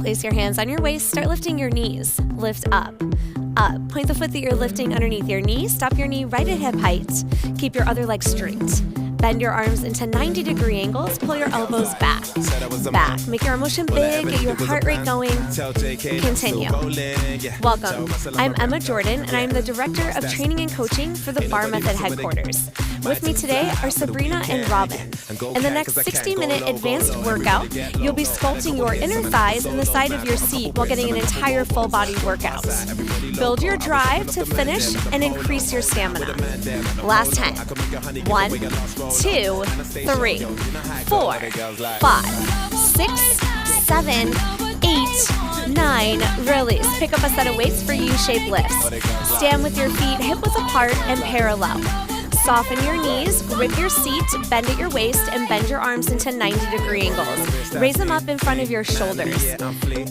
Place your hands on your waist, start lifting your knees. Lift up, up. Point the foot that you're lifting underneath your knee. Stop your knee right at hip height. Keep your other leg straight. Bend your arms into 90-degree angles. Pull your elbows back. Back. Make your arm motion big. Get your heart rate going. Continue. Welcome. I'm Emma Jordan, and I'm the Director of Training and Coaching for the Barre Method headquarters. With me today are Sabrina and Robin. In the next 60-minute advanced workout, you'll be sculpting your inner thighs and the side of your seat while getting an entire full body workout. Build your drive to finish and increase your stamina. Last 10. 1, 2, 3, 4, 5, 6, 7, 8, 9. Release. Pick up a set of weights for U-shaped lifts. Stand with your feet hip-width apart and parallel. Soften your knees, grip your seat, bend at your waist, and bend your arms into 90-degree angles. Raise them up in front of your shoulders.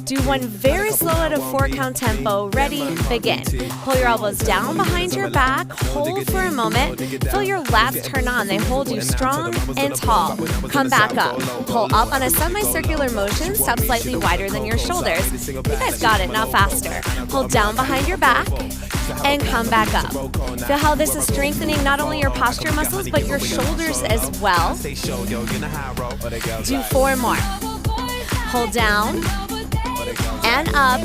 Do one very slow at a 4-count tempo. Ready, begin. Pull your elbows down behind your back, hold for a moment. Feel your lats turn on. They hold you strong and tall. Come back up. Pull up on a semicircular motion, step slightly wider than your shoulders. You guys got it, not faster. Hold down behind your back and come back up. Feel how this is strengthening not only your posture muscles, but your shoulders as well. Do 4 more. Hold down and up.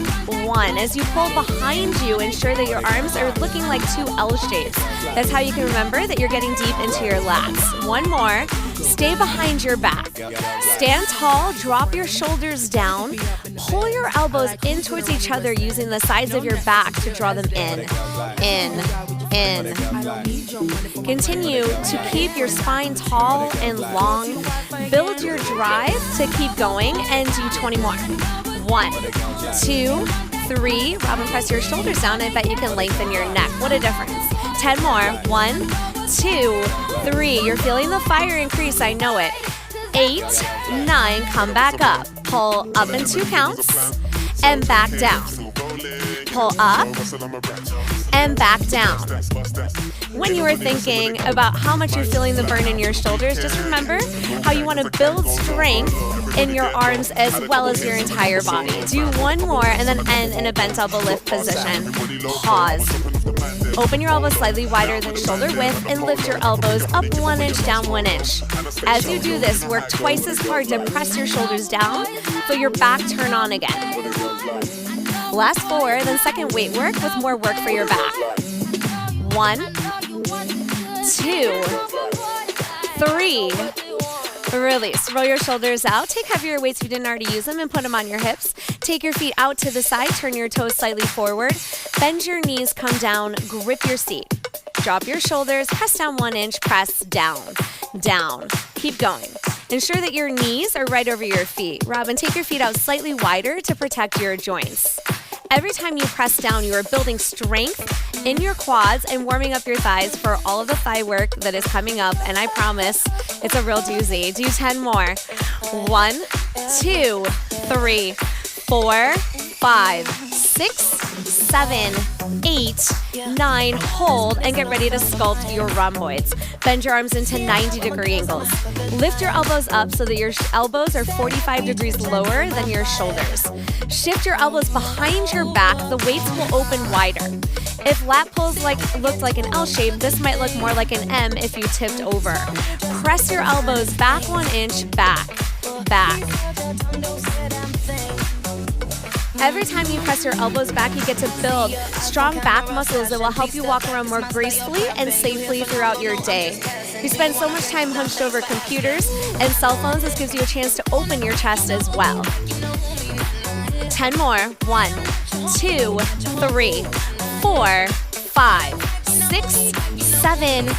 1. As you pull behind you, ensure that your arms are looking like 2 L shapes. That's how you can remember that you're getting deep into your lats. 1 more. Stay behind your back. Stand tall, drop your shoulders down. Pull your elbows in towards each other using the sides of your back to draw them in. Continue to keep your spine tall and long. Build your drive to keep going and do 20 more. 1, 2, 3. Robin, press your shoulders down. I bet you can lengthen your neck. What a difference. 10 more. 1, 2, 3. You're feeling the fire increase. I know it. 8, 9. Come back up. Pull up in 2 counts and back down. Pull up and back down. When you are thinking about how much you're feeling the burn in your shoulders, just remember how you want to build strength in your arms as well as your entire body. Do 1 more and then end in a bent elbow lift position. Pause. Open your elbows slightly wider than shoulder width and lift your elbows up 1 inch, down 1 inch. As you do this, work twice as hard to press your shoulders down so your back turn on again. Last 4, then second weight work with more work for your back. 1, 2, 3. Release. Roll your shoulders out. Take heavier weights if you didn't already use them and put them on your hips. Take your feet out to the side. Turn your toes slightly forward. Bend your knees. Come down. Grip your seat. Drop your shoulders. Press down 1 inch. Press down. Down. Keep going. Ensure that your knees are right over your feet. Robin, take your feet out slightly wider to protect your joints. Every time you press down, you are building strength in your quads and warming up your thighs for all of the thigh work that is coming up. And I promise it's a real doozy. Do 10 more. 1, 2, 3, 4, 5, 6, 7, 8, 9. Hold and get ready to sculpt your rhomboids. Bend your arms into 90-degree angles. Lift your elbows up so that your elbows are 45 degrees lower than your shoulders. Shift your elbows behind your back. The weights will open wider. If lat pulls looked like an L shape, this might look more like an M if you tipped over. Press your elbows back 1 inch, back. Every time you press your elbows back, you get to build strong back muscles that will help you walk around more gracefully and safely throughout your day. You spend so much time hunched over computers and cell phones, this gives you a chance to open your chest as well. 10 more. 1, 2, 3, 4, 5, 6, 7,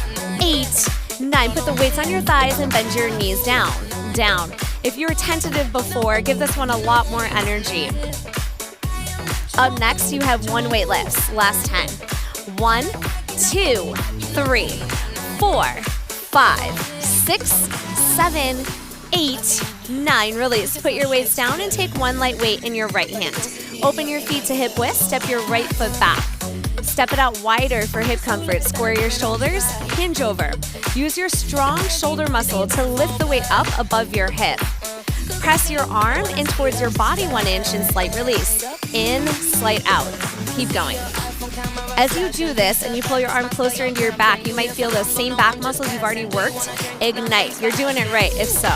8, 9. Put the weights on your thighs and bend your knees down. If you were tentative before, give this one a lot more energy. Up next, you have 1 weight lifts. Last 10. 1, 2, 3, 4, 5, 6, 7, 8, 9. Release. Put your weights down and take 1 light weight in your right hand. Open your feet to hip width. Step your right foot back. Step it out wider for hip comfort. Square your shoulders. Hinge over. Use your strong shoulder muscle to lift the weight up above your hip. Press your arm in towards your body 1 inch and slight release. In, slight out. Keep going. As you do this and you pull your arm closer into your back, you might feel those same back muscles you've already worked ignite. You're doing it right, if so.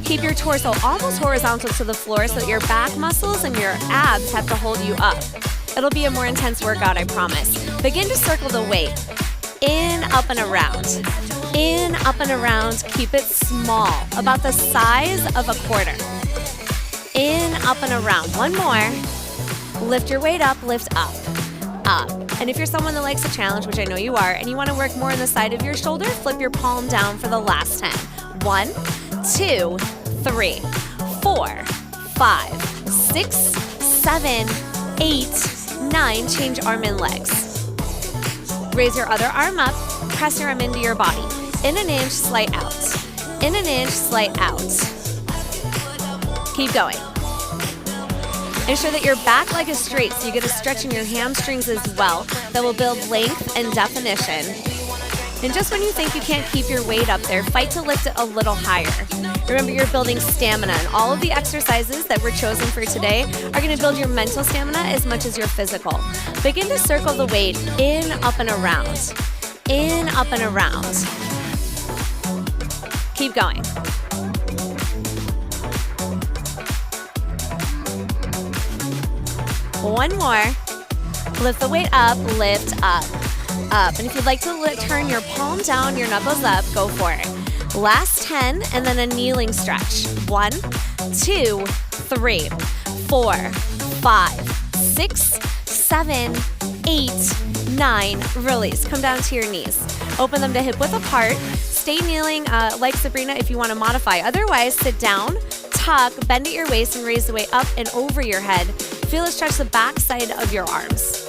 Keep your torso almost horizontal to the floor so that your back muscles and your abs have to hold you up. It'll be a more intense workout, I promise. Begin to circle the weight. In, up, and around. In, up, and around. Keep it small, about the size of a quarter. In, up, and around. One more. Lift your weight up, lift up, up. And if you're someone that likes a challenge, which I know you are, and you want to work more on the side of your shoulder, flip your palm down for the last 10. 1, 2, 3, 4, 5, 6, 7, 8, 9. Change arm and legs. Raise your other arm up, press your arm into your body. In an inch, slight out. In an inch, slight out. Keep going. Ensure that your back leg is straight so you get a stretch in your hamstrings as well that will build length and definition. And just when you think you can't keep your weight up there, fight to lift it a little higher. Remember, you're building stamina, and all of the exercises that were chosen for today are going to build your mental stamina as much as your physical. Begin to circle the weight in, up, and around. In, up, and around. Keep going. One more. Lift the weight up, lift up. Up. And if you'd like to turn your palm down, your knuckles up, go for it. Last 10, and then a kneeling stretch. 1, 2, 3, 4, 5, 6, 7, 8, 9. Release. Come down to your knees. Open them to hip width apart. Stay kneeling like Sabrina if you want to modify. Otherwise, sit down, tuck, bend at your waist, and raise the weight up and over your head. Feel it stretch the back side of your arms.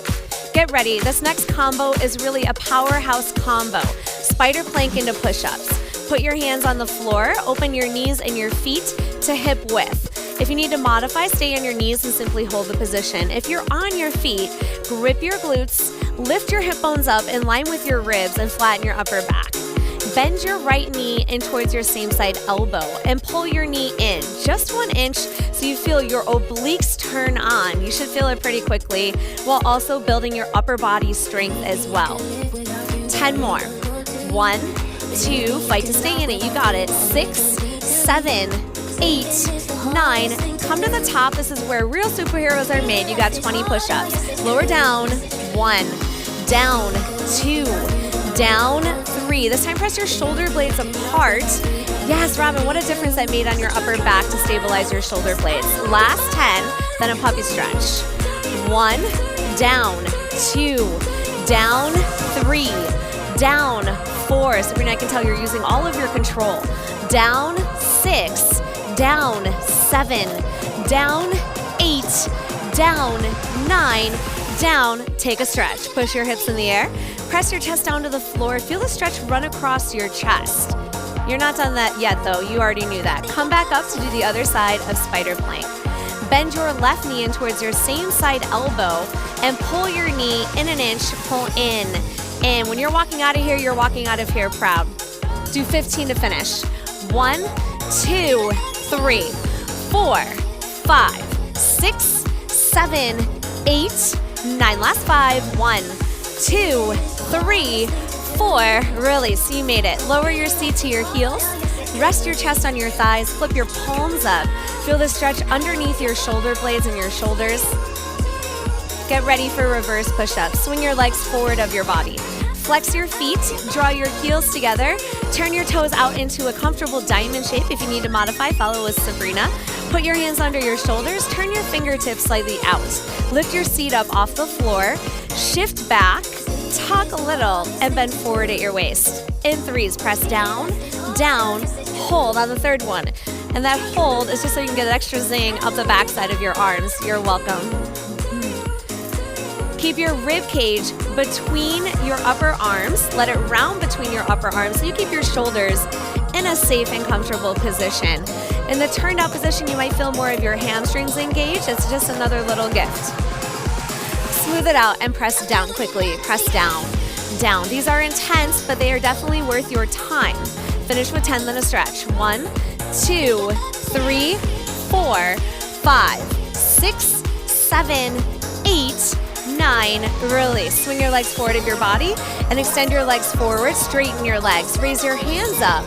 Get ready. This next combo is really a powerhouse combo. Spider plank into push-ups. Put your hands on the floor, open your knees and your feet to hip width. If you need to modify, stay on your knees and simply hold the position. If you're on your feet, grip your glutes, lift your hip bones up in line with your ribs and flatten your upper back. Bend your right knee in towards your same side elbow and pull your knee in just 1 inch so you feel your obliques turn on. You should feel it pretty quickly while also building your upper body strength as well. 10 more. 1, 2, fight to stay in it. You got it. 6, 7, 8, 9. Come to the top. This is where real superheroes are made. You got 20 push-ups. Lower down. 1, down, 2, down, 3. This time press your shoulder blades apart. Yes, Robin, what a difference that made on your upper back to stabilize your shoulder blades. Last 10, then a puppy stretch. 1, down, 2, down, 3, down, 4. Sabrina, I can tell you're using all of your control. Down, 6, down, 7, down, 8, down, 9, down. Take a stretch. Push your hips in the air. Press your chest down to the floor. Feel the stretch run across your chest. You're not done that yet, though. You already knew that. Come back up to do the other side of spider plank. Bend your left knee in towards your same side elbow and pull your knee in an inch. Pull in. And when you're walking out of here, you're walking out of here proud. Do 15 to finish. 1, 2, 3, 4, 5, 6, 7, 8, 9. Last 5. 1, 2, 3, 4. Release. You made it. Lower your seat to your heels. Rest your chest on your thighs. Flip your palms up. Feel the stretch underneath your shoulder blades and your shoulders. Get ready for reverse push-ups. Swing your legs forward of your body. Flex your feet. Draw your heels together. Turn your toes out into a comfortable diamond shape. If you need to modify, follow with Sabrina. Put your hands under your shoulders. Turn your fingertips slightly out. Lift your seat up off the floor. Shift back. Tuck a little and bend forward at your waist. In 3s, press down, down, hold on the 3rd one. And that hold is just so you can get an extra zing up the backside of your arms. You're welcome. Keep your rib cage between your upper arms. Let it round between your upper arms so you keep your shoulders in a safe and comfortable position. In the turned out position, you might feel more of your hamstrings engaged. It's just another little gift. Smooth it out and press down quickly. Press down, down. These are intense, but they are definitely worth your time. Finish with 10, then a stretch. 1, 2, 3, 4, 5, 6, 7, 8, 9. Release. Swing your legs forward of your body and extend your legs forward. Straighten your legs. Raise your hands up.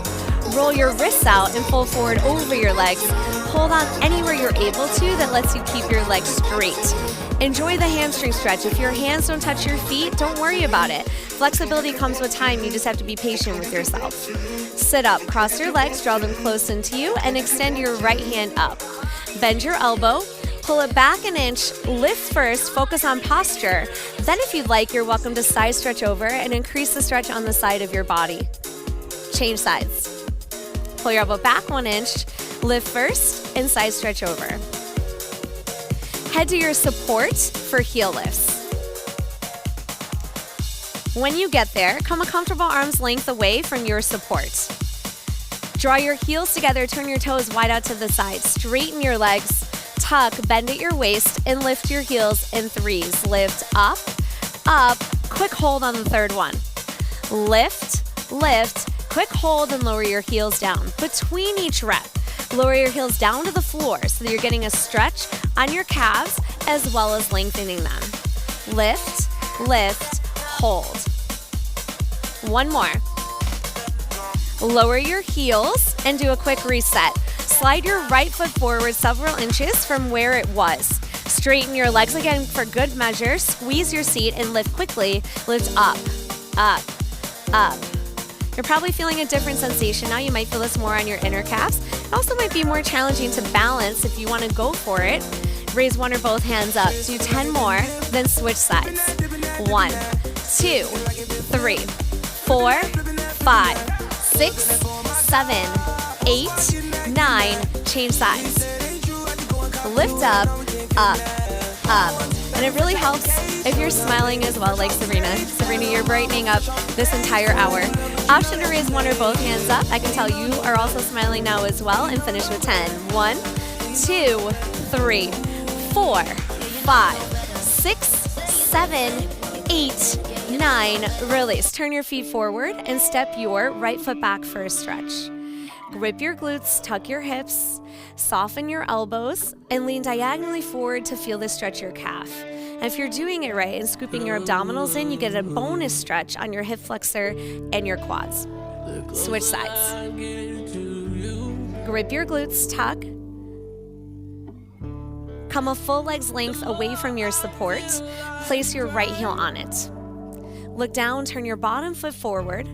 Roll your wrists out and fold forward over your legs. Hold on anywhere you're able to that lets you keep your legs straight. Enjoy the hamstring stretch. If your hands don't touch your feet, don't worry about it. Flexibility comes with time. You just have to be patient with yourself. Sit up, cross your legs, draw them close into you, and extend your right hand up. Bend your elbow, pull it back an inch, lift first, focus on posture. Then if you'd like, you're welcome to side stretch over and increase the stretch on the side of your body. Change sides. Pull your elbow back 1 inch, lift first, and side stretch over. Head to your support for heel lifts. When you get there, come a comfortable arm's length away from your support. Draw your heels together, turn your toes wide out to the side, straighten your legs, tuck, bend at your waist, and lift your heels in 3s. Lift up, up, quick hold on the 3rd one. Lift, lift, quick hold and lower your heels down. Between each rep, lower your heels down to the floor so that you're getting a stretch on your calves as well as lengthening them. Lift, lift, hold. One more. Lower your heels and do a quick reset. Slide your right foot forward several inches from where it was. Straighten your legs again for good measure. Squeeze your seat and lift quickly. Lift up, up, up. You're probably feeling a different sensation now. You might feel this more on your inner calves. It also might be more challenging to balance if you want to go for it. Raise one or both hands up. Do 10 more, then switch sides. 1, 2, 3, 4, 5, 6, 7, 8, 9. Change sides. Lift up, up, up. And it really helps if you're smiling as well, like Serena. Serena, you're brightening up this entire hour. Option to raise one or both hands up. I can tell you are also smiling now as well, and finish with 10. 1, 2, 3, 4, 5, 6, 7, 8, 9. Release. Turn your feet forward and step your right foot back for a stretch. Grip your glutes, tuck your hips, soften your elbows, and lean diagonally forward to feel the stretch your calf. And if you're doing it right and scooping your abdominals in, you get a bonus stretch on your hip flexor and your quads. Switch sides. Grip your glutes, tuck. Come a full leg's length away from your support. Place your right heel on it. Look down, turn your bottom foot forward.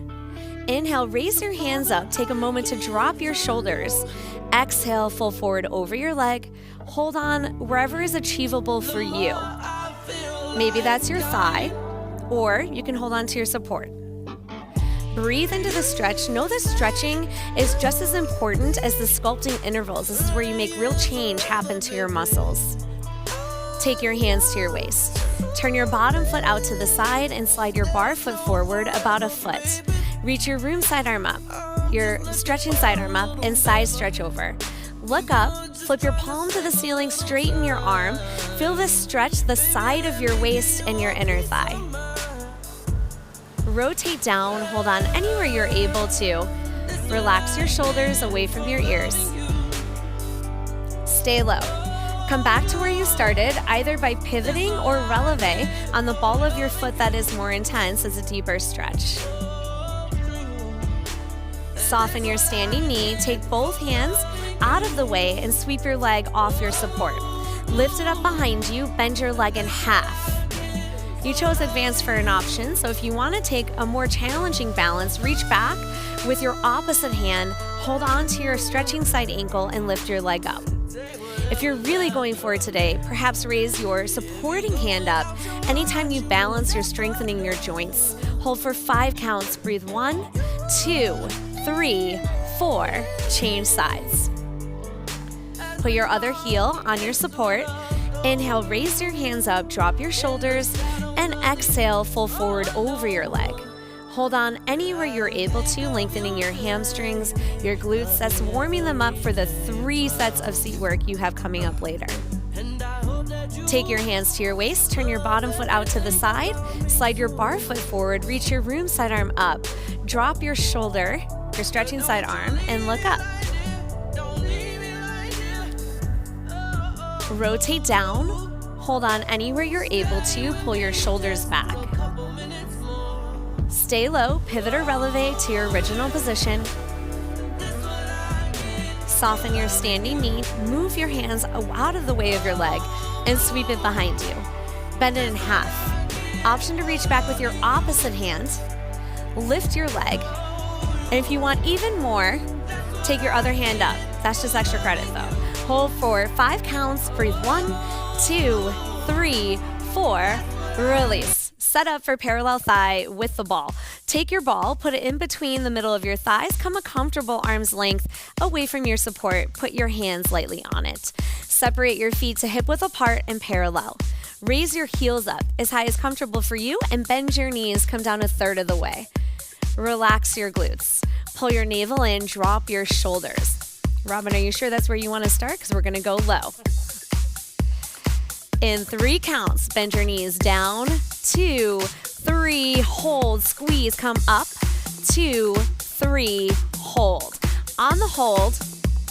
Inhale, raise your hands up. Take a moment to drop your shoulders. Exhale, fold forward over your leg. Hold on wherever is achievable for you. Maybe that's your thigh, or you can hold on to your support. Breathe into the stretch. Know that stretching is just as important as the sculpting intervals. This is where you make real change happen to your muscles. Take your hands to your waist. Turn your bottom foot out to the side and slide your bar foot forward about a foot. Reach your room side arm up, your stretching side arm up, and side stretch over. Look up, flip your palm to the ceiling, straighten your arm. Feel this stretch the side of your waist and your inner thigh. Rotate down, hold on anywhere you're able to. Relax your shoulders away from your ears. Stay low. Come back to where you started, either by pivoting or releve on the ball of your foot that is more intense as a deeper stretch. Soften your standing knee, take both hands out of the way and sweep your leg off your support. Lift it up behind you, bend your leg in half. You chose advanced for an option, so if you want to take a more challenging balance, reach back with your opposite hand, hold on to your stretching side ankle and lift your leg up. If you're really going for it today, perhaps raise your supporting hand up. Anytime you balance, you're strengthening your joints. Hold for 5 counts. Breathe 1, 2, 3, 4. Change sides. Put your other heel on your support. Inhale, raise your hands up, drop your shoulders, and exhale, fold forward over your leg. Hold on anywhere you're able to, lengthening your hamstrings, your glutes. That's warming them up for the 3 sets of seat work you have coming up later. Take your hands to your waist, turn your bottom foot out to the side, slide your bar foot forward, reach your room side arm up, drop your shoulder, your stretching side arm, and look up. Rotate down, hold on anywhere you're able to, pull your shoulders back. Stay low, pivot or releve to your original position. Soften your standing knee, move your hands out of the way of your leg, and sweep it behind you. Bend it in half. Option to reach back with your opposite hand. Lift your leg. And if you want even more, take your other hand up. That's just extra credit though. Hold for 5 counts. Breathe 1, 2, 3, 4. Release. Set up for parallel thigh with the ball. Take your ball, put it in between the middle of your thighs, come a comfortable arm's length away from your support, put your hands lightly on it. Separate your feet to hip width apart and parallel. Raise your heels up as high as comfortable for you and bend your knees, come down 1/3 of the way. Relax your glutes. Pull your navel in, drop your shoulders. Robin, are you sure that's where you want to start? Because we're going to go low. In 3 counts, bend your knees down, 2, 3, hold, squeeze, come up, 2, 3, hold. On the hold,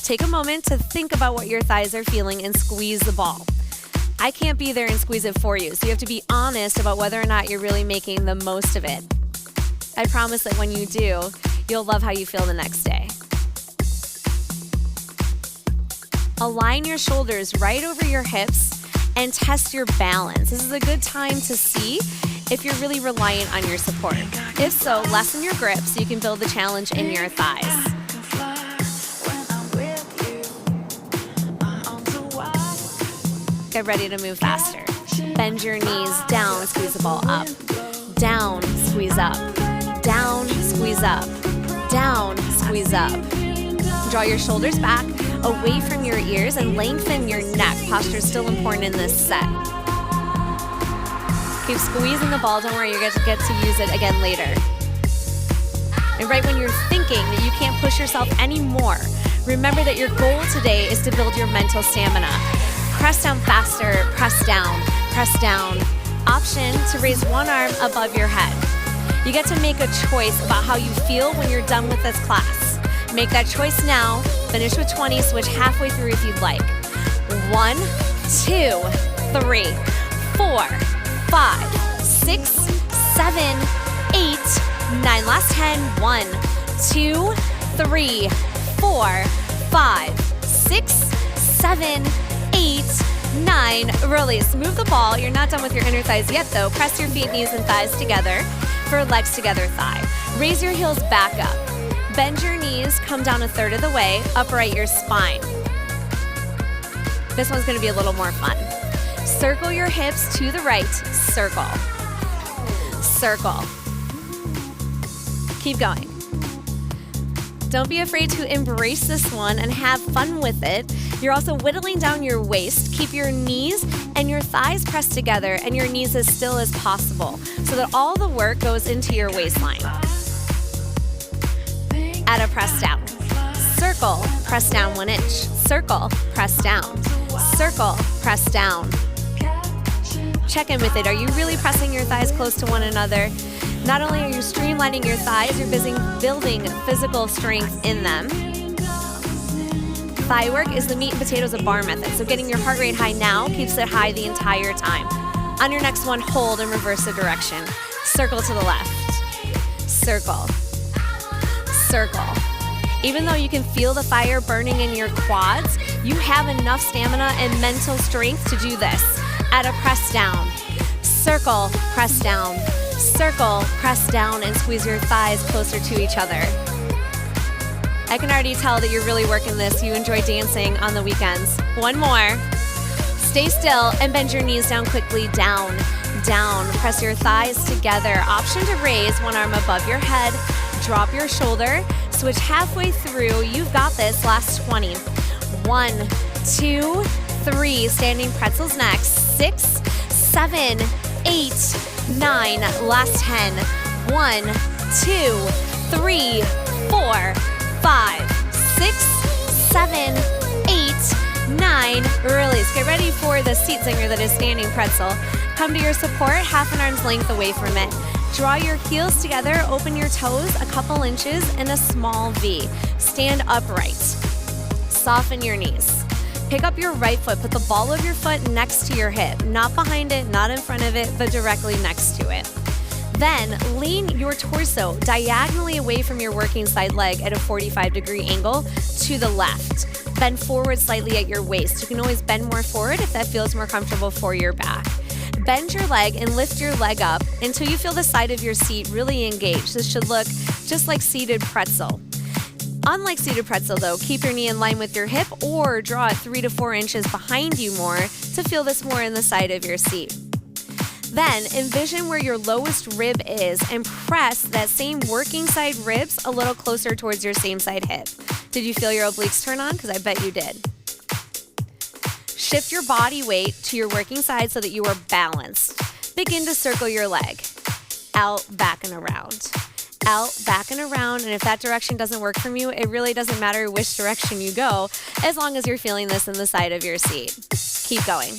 take a moment to think about what your thighs are feeling and squeeze the ball. I can't be there and squeeze it for you, so you have to be honest about whether or not you're really making the most of it. I promise that when you do, you'll love how you feel the next day. Align your shoulders right over your hips and test your balance. This is a good time to see if you're really reliant on your support. If so, lessen your grip so you can build the challenge in your thighs. Get ready to move faster. Bend your knees down, squeeze the ball up. Down, squeeze up. Down, squeeze up. Down, squeeze up. Draw your shoulders back, away from your ears, and lengthen your neck. Posture is still important in this set. Keep squeezing the ball. Don't worry, you're going to get to use it again later. And right when you're thinking that you can't push yourself anymore, remember that your goal today is to build your mental stamina. Press down faster, press down, press down. Option to raise one arm above your head. You get to make a choice about how you feel when you're done with this class. Make that choice now. Finish with 20, switch halfway through if you'd like. 1, 2, 3, 4, 5, 6, 7, 8, 9. Last 10. 1, 2, 3, 4, 5, 6, 7, 8, 9. Release. Move the ball. You're not done with your inner thighs yet though. Press your feet, knees, and thighs together for legs together thigh. Raise your heels back up. Bend your knees, come down 1/3 of the way, upright your spine. This one's gonna be a little more fun. Circle your hips to the right, circle. Circle. Keep going. Don't be afraid to embrace this one and have fun with it. You're also whittling down your waist. Keep your knees and your thighs pressed together and your knees as still as possible so that all the work goes into your waistline. Add a press down. Circle, press down 1 inch. Circle, press down. Circle, press down. Check in with it. Are you really pressing your thighs close to one another? Not only are you streamlining your thighs, you're building physical strength in them. Thigh work is the meat and potatoes of Barre method, so getting your heart rate high now keeps it high the entire time. On your next one, hold and reverse the direction. Circle to the left. Circle. Circle. Even though you can feel the fire burning in your quads, you have enough stamina and mental strength to do this. Add a press down. Circle, press down. Circle, press down, and squeeze your thighs closer to each other. I can already tell that you're really working this. You enjoy dancing on the weekends. One more. Stay still and bend your knees down quickly. Down, down. Press your thighs together. Option to raise one arm above your head. Drop your shoulder. Switch halfway through. You've got this. Last 20. 1, 2, 3. Standing pretzels next. 6, 7, 8, 9. Last 10. 1, 2, 3, 4, 5, 6, 7, 8, 9, release. Get ready for the seat zinger that is standing pretzel. Come to your support, half an arm's length away from it. Draw your heels together, open your toes a couple inches in a small V. Stand upright. Soften your knees. Pick up your right foot, put the ball of your foot next to your hip, not behind it, not in front of it, but directly next to it. Then lean your torso diagonally away from your working side leg at a 45-degree angle to the left. Bend forward slightly at your waist. You can always bend more forward if that feels more comfortable for your back. Bend your leg and lift your leg up until you feel the side of your seat really engaged. This should look just like seated pretzel. Unlike seated pretzel though, keep your knee in line with your hip or draw it 3 to 4 inches behind you more to feel this more in the side of your seat. Then envision where your lowest rib is and press that same working side ribs a little closer towards your same side hip. Did you feel your obliques turn on? Because I bet you did. Shift your body weight to your working side so that you are balanced. Begin to circle your leg. Out, back, and around. Out, back, and around. And if that direction doesn't work for you, it really doesn't matter which direction you go, as long as you're feeling this in the side of your seat. Keep going.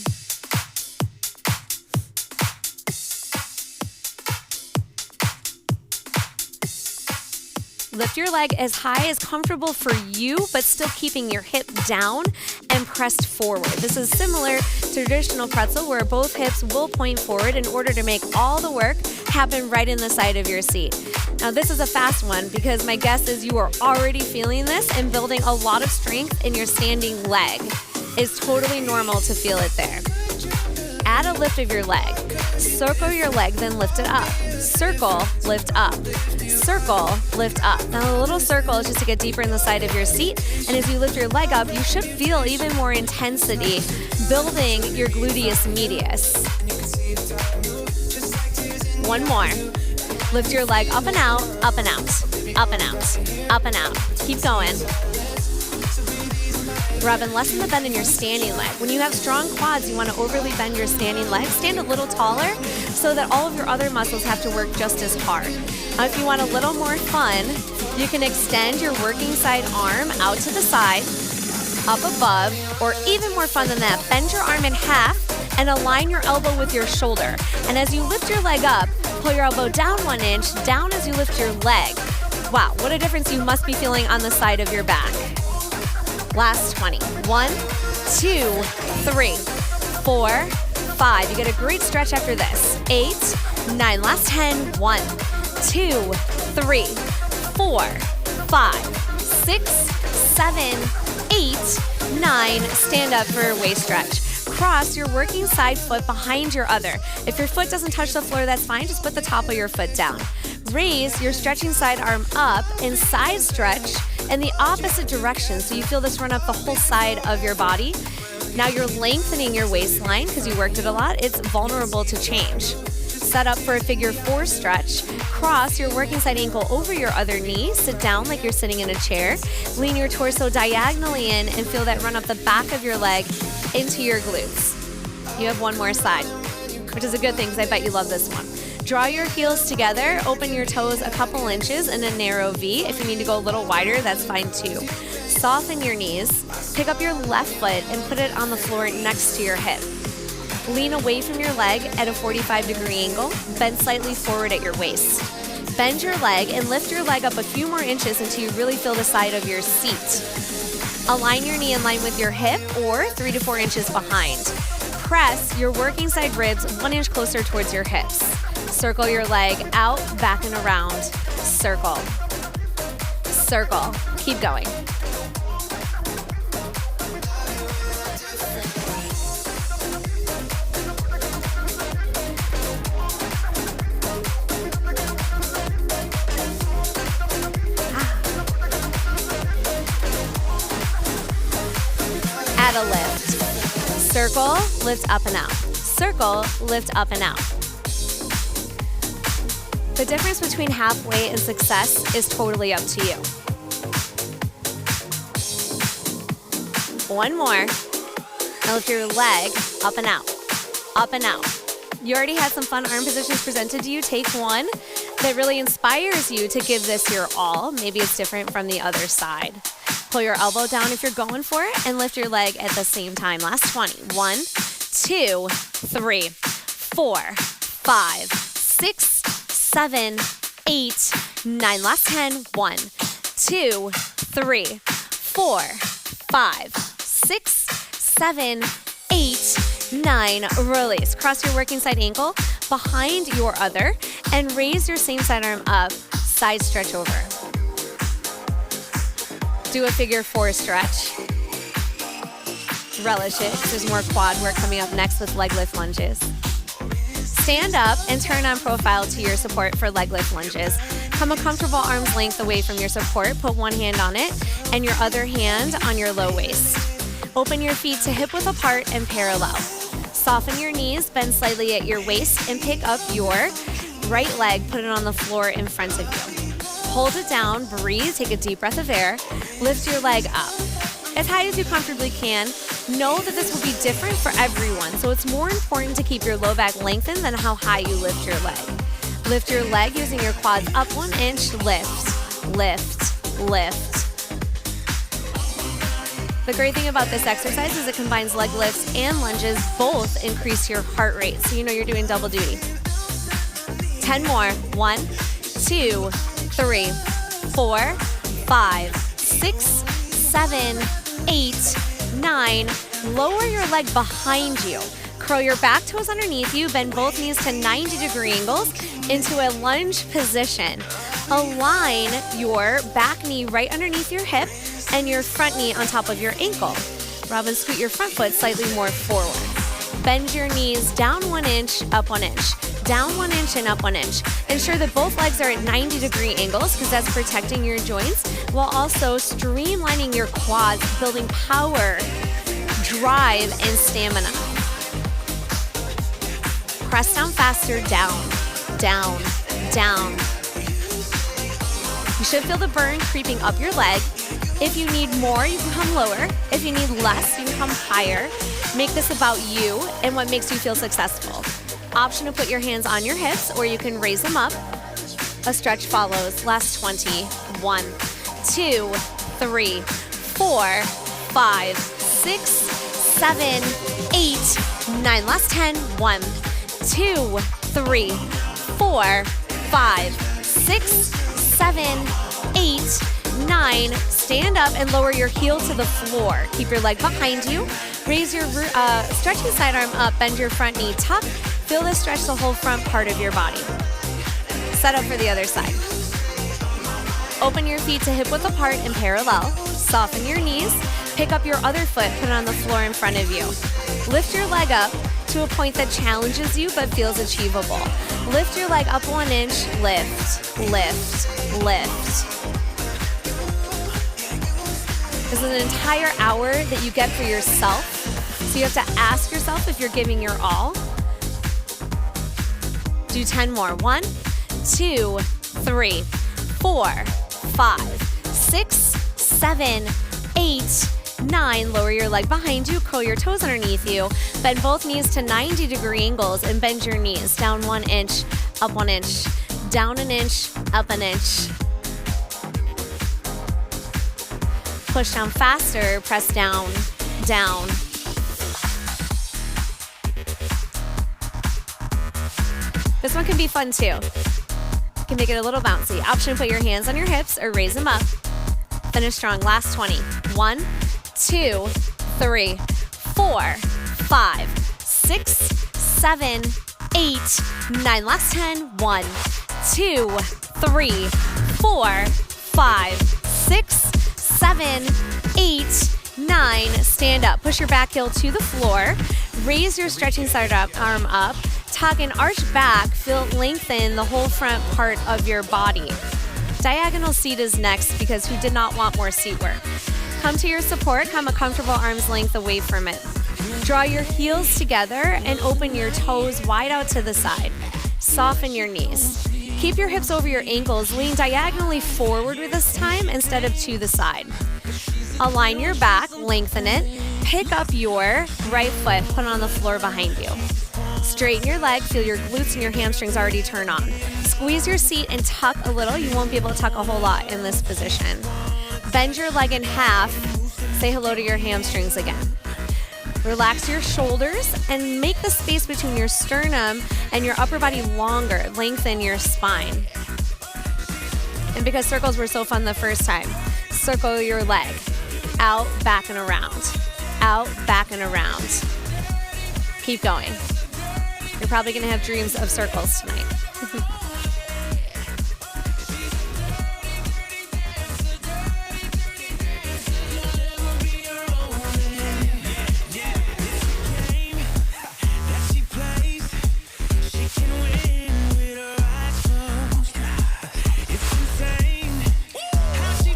Lift your leg as high as comfortable for you, but still keeping your hip down and pressed forward. This is similar to traditional pretzel where both hips will point forward in order to make all the work happen right in the side of your seat. Now this is a fast one because my guess is you are already feeling this and building a lot of strength in your standing leg. It's totally normal to feel it there. Add a lift of your leg. Circle your leg, then lift it up. Circle, lift up. Circle, lift up. Now the little circle is just to get deeper in the side of your seat. And as you lift your leg up, you should feel even more intensity building your gluteus medius. One more. Lift your leg up and out, up and out, up and out, up and out. Keep going. Robin, lessen the bend in your standing leg. When you have strong quads, you want to overly bend your standing leg. Stand a little taller so that all of your other muscles have to work just as hard. Now, if you want a little more fun, you can extend your working side arm out to the side, up above, or even more fun than that, bend your arm in half and align your elbow with your shoulder. And as you lift your leg up, pull your elbow down 1 inch, down as you lift your leg. Wow, what a difference you must be feeling on the side of your back. Last 20. 1, 2, 3, 4, 5. You get a great stretch after this. 8, 9. Last 10. 1, 2, 3, 4, 5, 6, 7, 8, 9. Stand up for a waist stretch. Cross your working side foot behind your other. If your foot doesn't touch the floor, that's fine. Just put the top of your foot down. Raise your stretching side arm up and side stretch in the opposite direction so you feel this run up the whole side of your body. Now you're lengthening your waistline because you worked it a lot. It's vulnerable to change. Set up for a figure 4 stretch. Cross your working side ankle over your other knee. Sit down like you're sitting in a chair. Lean your torso diagonally in and feel that run up the back of your leg into your glutes. You have one more side, which is a good thing because I bet you love this one. Draw your heels together, open your toes a couple inches in a narrow V. If you need to go a little wider, that's fine too. Soften your knees, pick up your left foot and put it on the floor next to your hip. Lean away from your leg at a 45-degree angle, bend slightly forward at your waist. Bend your leg and lift your leg up a few more inches until you really feel the side of your seat. Align your knee in line with your hip or 3 to 4 inches behind. Press your working side ribs 1 inch closer towards your hips. Circle your leg out, back, and around. Circle. Circle. Keep going. Add a lift. Circle, lift up and out. Circle, lift up and out. The difference between halfway and success is totally up to you. One more. Now lift your leg up and out. Up and out. You already had some fun arm positions presented to you. Take one that really inspires you to give this your all. Maybe it's different from the other side. Pull your elbow down if you're going for it, and lift your leg at the same time. Last 20. 1, 2, 3, 4, 5, 6, 7, 8, 9. Last 10. 1, 2, 3, 4, 5, 6, 7, 8, 9. Release. Cross your working side ankle behind your other and raise your same side arm up. Side stretch over. Do a figure 4 stretch. Relish it. There's more quad work coming up next with leg lift lunges. Stand up and turn on profile to your support for leg lift lunges. Come a comfortable arm's length away from your support. Put one hand on it and your other hand on your low waist. Open your feet to hip width apart and parallel. Soften your knees, bend slightly at your waist, and pick up your right leg, put it on the floor in front of you. Hold it down, breathe, take a deep breath of air, lift your leg up. As high as you comfortably can. Know that this will be different for everyone, so it's more important to keep your low back lengthened than how high you lift your leg. Lift your leg using your quads up 1 inch, lift, lift, lift. The great thing about this exercise is it combines leg lifts and lunges. Both increase your heart rate, so you know you're doing double duty. 10 more. 1, 2, 3, 4, 5, 6, 7, 8, 9. Lower your leg behind you. Curl your back toes underneath you. Bend both knees to 90-degree angles into a lunge position. Align your back knee right underneath your hip and your front knee on top of your ankle. Rob and scoot your front foot slightly more forward. Bend your knees down 1 inch, up 1 inch. Down 1 inch and up 1 inch. Ensure that both legs are at 90-degree angles because that's protecting your joints while also streamlining your quads, building power, drive, and stamina. Press down faster, down, down, down. You should feel the burn creeping up your leg. If you need more, you can come lower. If you need less, you can come higher. Make this about you and what makes you feel successful. Option to put your hands on your hips or you can raise them up. A stretch follows. Last 20. 1, 2, 3, 4, 5, 6, 7, 8, 9. Last 10. 1, 2, 3, 4, 5, 6, 7, 8, 9. Stand up and lower your heel to the floor. Keep your leg behind you. Raise your stretching side arm up. Bend your front knee. Tuck. Feel this stretch the whole front part of your body. Set up for the other side. Open your feet to hip width apart and parallel. Soften your knees. Pick up your other foot. Put it on the floor in front of you. Lift your leg up to a point that challenges you but feels achievable. Lift your leg up 1 inch. Lift, lift, lift. This is an entire hour that you get for yourself. So you have to ask yourself if you're giving your all. Do 10 more. 1, 2, 3, 4, 5, 6, 7, 8, 9. Lower your leg behind you. Curl your toes underneath you. Bend both knees to 90-degree angles and bend your knees. Down 1 inch, up 1 inch. Down 1 inch, up 1 inch. Push down faster. Press down, down. This one can be fun too. You can make it a little bouncy. Option to put your hands on your hips or raise them up. Finish strong. Last 20. 1, 2, 3, 4, 5, 6, 7, 8, 9. Last 10. 1, 2, 3, 4, 5, 6, 7, 8, 9. Stand up. Push your back heel to the floor. Raise your stretching side arm up. Tuck and arch back. Feel it lengthen the whole front part of your body. Diagonal seat is next because who did not want more seat work? Come to your support. Come a comfortable arm's length away from it. Draw your heels together and open your toes wide out to the side. Soften your knees. Keep your hips over your ankles. Lean diagonally forward with this time instead of to the side. Align your back. Lengthen it. Pick up your right foot. Put it on the floor behind you. Straighten your leg. Feel your glutes and your hamstrings already turn on. Squeeze your seat and tuck a little. You won't be able to tuck a whole lot in this position. Bend your leg in half. Say hello to your hamstrings again. Relax your shoulders and make the space between your sternum and your upper body longer. Lengthen your spine. And because circles were so fun the first time, circle your leg. Out, back, and around. Out, back, and around. Keep going. You're probably going to have dreams of circles tonight.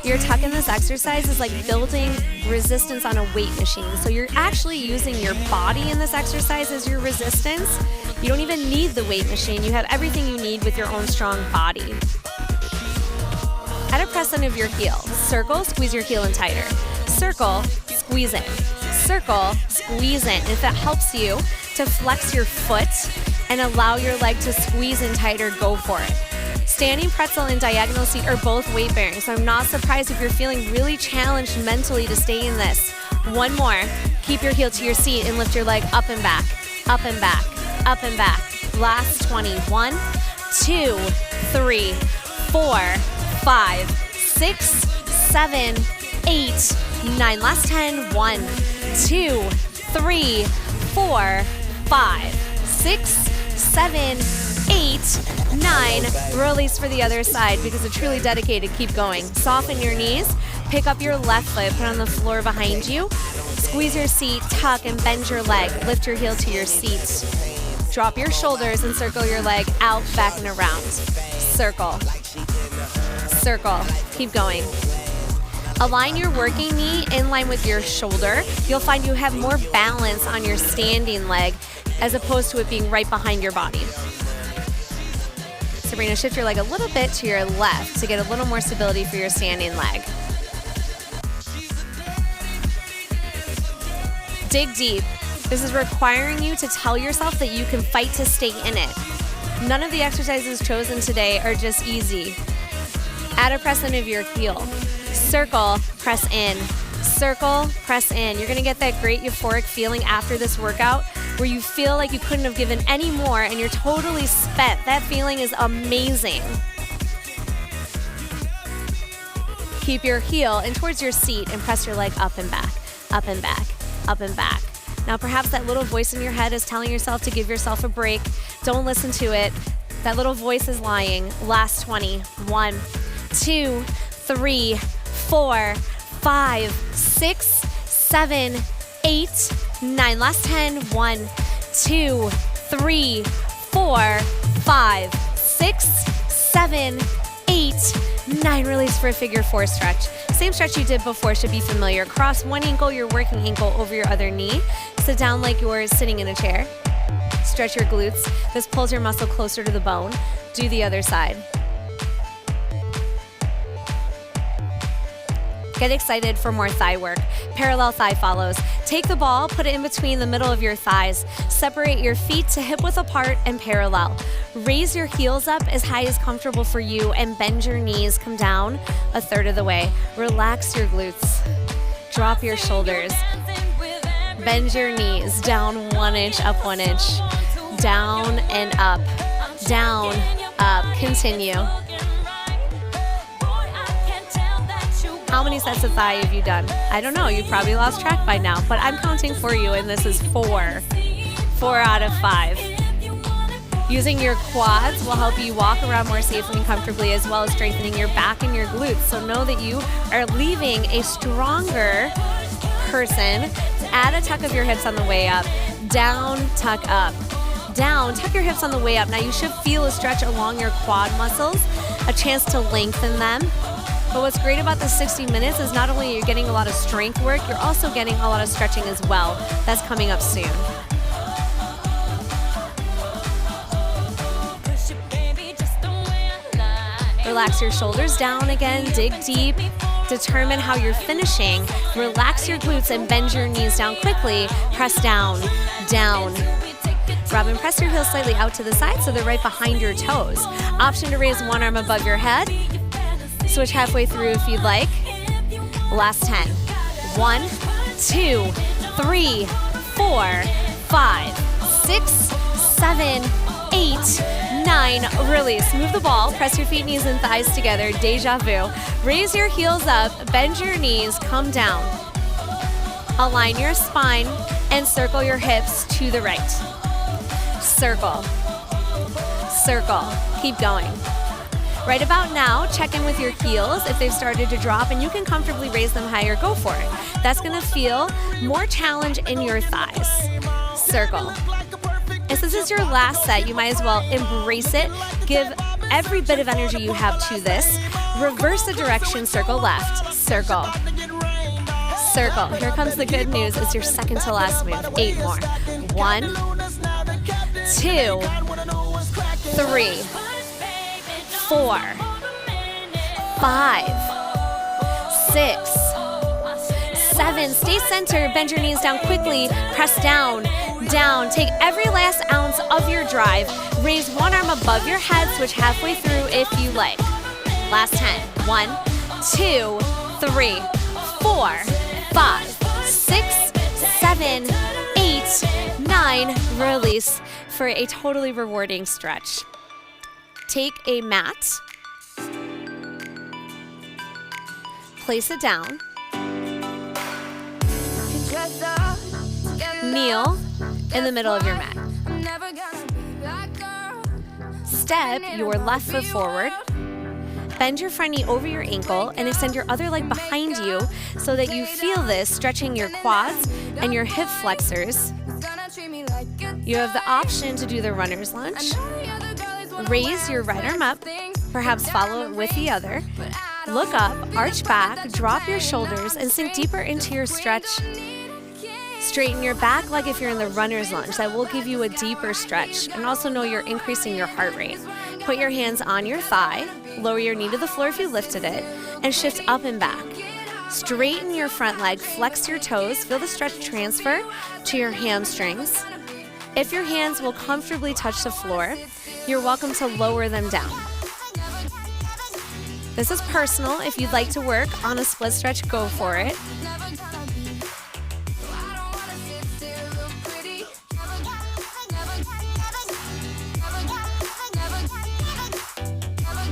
Your tuck in this exercise is like building resistance on a weight machine. So you're actually using your body in this exercise as your resistance. You don't even need the weight machine. You have everything you need with your own strong body. Add a press in of your heel. Circle, squeeze your heel in tighter. Circle, squeeze in. Circle, squeeze in. If that helps you to flex your foot and allow your leg to squeeze in tighter, go for it. Standing pretzel and diagonal seat are both weight bearing, so I'm not surprised if you're feeling really challenged mentally to stay in this. One more. Keep your heel to your seat and lift your leg up and back, up and back, up and back. Last 20. 1, 2, 3, 4, 5, 6, 7, 8, 9. Last 10. 1, 2, 3, 4, 5, 6, 7, 8, 9. Release for the other side because they're truly dedicated. Keep going. Soften your knees. Pick up your left foot. Put it on the floor behind you. Squeeze your seat. Tuck and bend your leg. Lift your heel to your seat. Drop your shoulders and circle your leg out, back, and around. Circle. Circle. Keep going. Align your working knee in line with your shoulder. You'll find you have more balance on your standing leg as opposed to it being right behind your body. Sabrina, shift your leg a little bit to your left to get a little more stability for your standing leg. Dig deep. This is requiring you to tell yourself that you can fight to stay in it. None of the exercises chosen today are just easy. Add a press in of your heel. Circle, press in. Circle, press in. You're gonna get that great euphoric feeling after this workout where you feel like you couldn't have given any more and you're totally spent. That feeling is amazing. Keep your heel in towards your seat and press your leg up and back, up and back, up and back. Now perhaps that little voice in your head is telling yourself to give yourself a break. Don't listen to it. That little voice is lying. Last 20. 1, 2, 3, 4, 5, 6, 7, 8, 9. Last 10. 1, 2, 3, 4, 5, 6, 7, 8, 9. Release for a figure 4 stretch. Same stretch you did before should be familiar. Cross one ankle, your working ankle, over your other knee. Sit down like you're sitting in a chair. Stretch your glutes. This pulls your muscle closer to the bone. Do the other side. Get excited for more thigh work. Parallel thigh follows. Take the ball, put it in between the middle of your thighs. Separate your feet to hip width apart and parallel. Raise your heels up as high as comfortable for you and bend your knees. Come down a third of the way. Relax your glutes. Drop your shoulders. Bend your knees. Down 1 inch, up 1 inch. Down and up. Down, up. Continue. How many sets of thigh have you done? I don't know, you've probably lost track by now, but I'm counting for you and this is 4. 4 out of 5. Using your quads will help you walk around more safely and comfortably, as well as strengthening your back and your glutes. So know that you are leaving a stronger person. Add a tuck of your hips on the way up. Down, tuck up. Down, tuck your hips on the way up. Now you should feel a stretch along your quad muscles, a chance to lengthen them. But what's great about the 60 minutes is not only you're getting a lot of strength work, you're also getting a lot of stretching as well. That's coming up soon. Relax your shoulders down again, dig deep. Determine how you're finishing. Relax your glutes and bend your knees down quickly. Press down, down. Robin, press your heels slightly out to the side so they're right behind your toes. Option to raise one arm above your head. Switch halfway through if you'd like. Last 10. 1, 2, 3, 4, 5, 6, 7, 8, 9. Release. Move the ball. Press your feet, knees, and thighs together. Deja vu. Raise your heels up. Bend your knees. Come down. Align your spine and circle your hips to the right. Circle. Circle. Keep going. Right about now, check in with your heels. If they've started to drop and you can comfortably raise them higher, go for it. That's gonna feel more challenge in your thighs. Circle. And since this is your last set, you might as well embrace it. Give every bit of energy you have to this. Reverse the direction, circle left, circle. Circle. Here comes the good news. It's your second to last move. 8 more. 1, 2, 3, 4, 5, 6, 7. Stay centered. Bend your knees down quickly. Press down, down. Take every last ounce of your drive. Raise one arm above your head. Switch halfway through if you like. Last 10. 1, 2, 3, 4, 5, 6, 7, 8, 9. Release for a totally rewarding stretch. Take a mat, place it down, kneel in the middle of your mat. Step your left foot forward, bend your front knee over your ankle, and extend your other leg behind you so that you feel this stretching your quads and your hip flexors. You have the option to do the runner's lunge. Raise your right arm up, perhaps follow it with the other. Look up, arch back, drop your shoulders, and sink deeper into your stretch. Straighten your back leg if you're in the runner's lunge. That will give you a deeper stretch, and also know you're increasing your heart rate. Put your hands on your thigh, lower your knee to the floor if you lifted it, and shift up and back. Straighten your front leg, flex your toes, feel the stretch transfer to your hamstrings. If your hands will comfortably touch the floor, you're welcome to lower them down. This is personal. If you'd like to work on a split stretch, go for it.